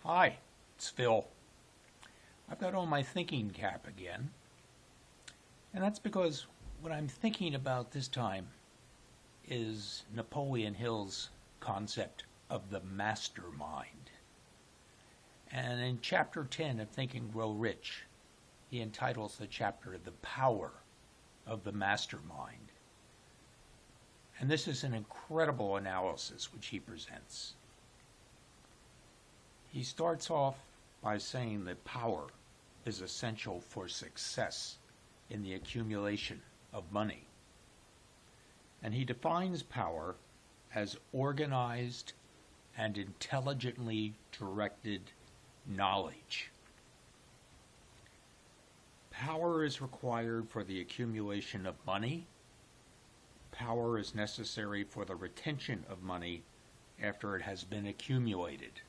Hi, it's Phil. I've got on my thinking cap again, and that's because what I'm thinking about this time is Napoleon Hill's concept of the mastermind. And in chapter 10 of Think and Grow Rich, he entitles the chapter The Power of the Mastermind. And this is an incredible analysis which he presents. He starts off by saying that power is essential for success in the accumulation of money. And he defines power as organized and intelligently directed knowledge. Power is required for the accumulation of money. Power is necessary for the retention of money after it has been accumulated.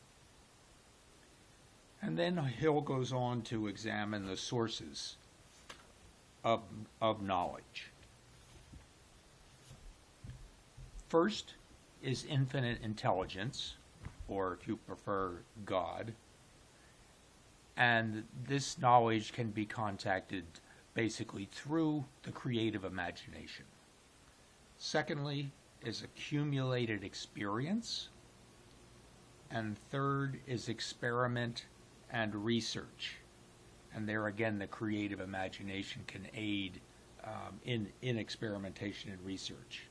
And then Hill goes on to examine the sources of knowledge. First is infinite intelligence, or if you prefer, God. And this knowledge can be contacted basically through the creative imagination. Secondly is accumulated experience. And third is experiment and research. And there again, the creative imagination can aid in experimentation and research.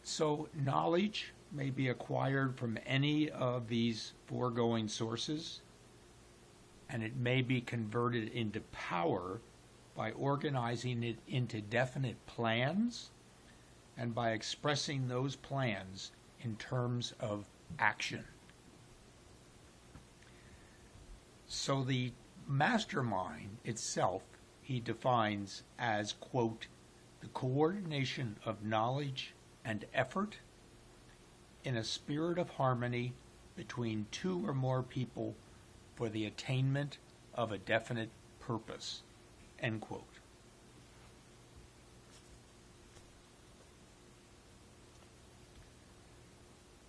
So knowledge may be acquired from any of these foregoing sources, and it may be converted into power by organizing it into definite plans and by expressing those plans in terms of action. So the mastermind itself he defines as, quote, the coordination of knowledge and effort in a spirit of harmony between two or more people for the attainment of a definite purpose, end quote.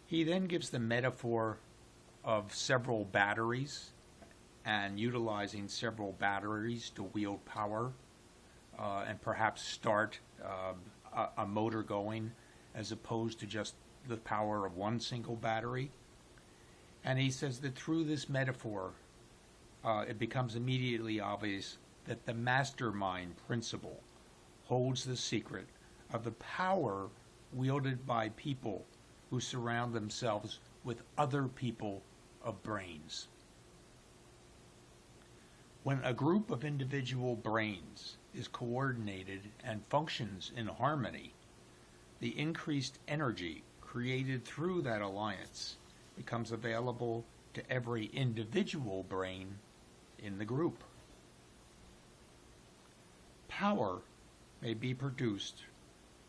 He then gives the metaphor of several batteries and utilizing several batteries to wield power and perhaps start a motor going as opposed to just the power of one single battery. And he says that through this metaphor, it becomes immediately obvious that the mastermind principle holds the secret of the power wielded by people who surround themselves with other people of brains. When a group of individual brains is coordinated and functions in harmony, the increased energy created through that alliance becomes available to every individual brain in the group. Power may be produced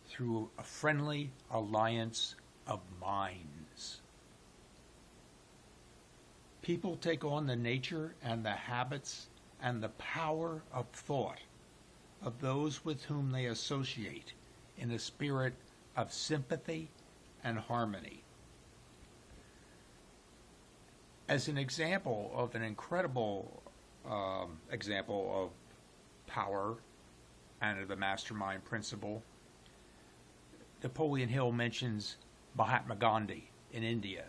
through a friendly alliance of minds. People take on the nature and the habits and the power of thought of those with whom they associate in a spirit of sympathy and harmony. As an example of an incredible example of power and of the mastermind principle, Napoleon Hill mentions Mahatma Gandhi in India.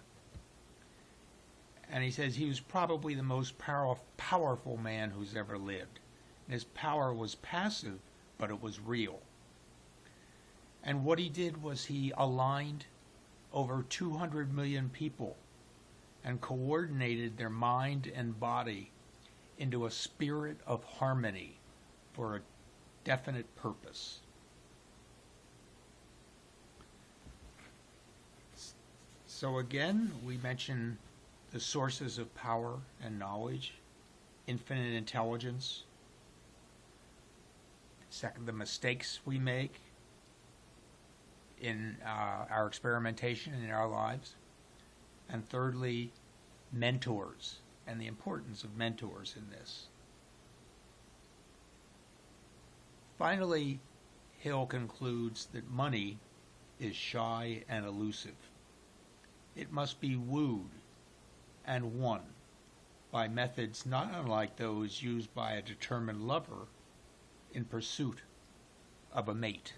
And he says he was probably the most powerful man who's ever lived. And his power was passive, but it was real. And what he did was he aligned over 200 million people and coordinated their mind and body into a spirit of harmony for a definite purpose. So again, we mention the sources of power and knowledge, infinite intelligence. Second, the mistakes we make in our experimentation in our lives. And thirdly, mentors and the importance of mentors in this. Finally, Hill concludes that money is shy and elusive. It must be wooed and won by methods not unlike those used by a determined lover in pursuit of a mate.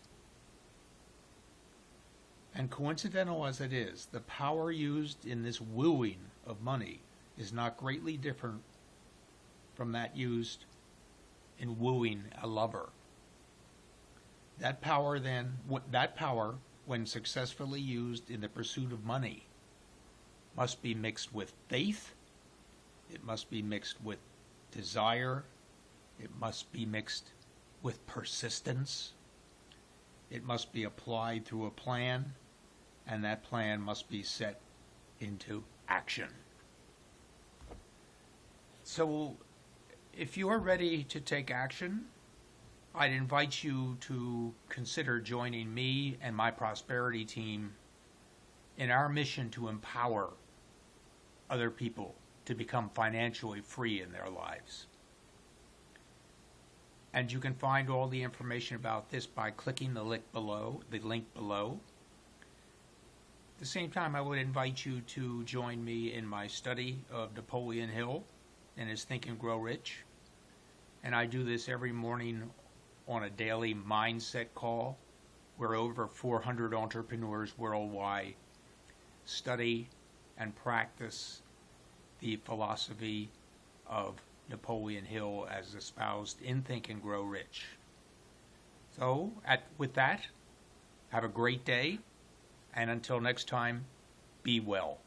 And coincidental as it is, the power used in this wooing of money is not greatly different from that used in wooing a lover. That power, when successfully used in the pursuit of money, must be mixed with faith, it must be mixed with desire, it must be mixed with persistence, it must be applied through a plan, and that plan must be set into action. So, if you are ready to take action, I'd invite you to consider joining me and my prosperity team in our mission to empower other people to become financially free in their lives. And you can find all the information about this by clicking the link below. At the same time, I would invite you to join me in my study of Napoleon Hill and his Think and Grow Rich. And I do this every morning on a daily mindset call where over 400 entrepreneurs worldwide study and practice the philosophy of Napoleon Hill as espoused in Think and Grow Rich. So, with that, have a great day, and until next time, be well.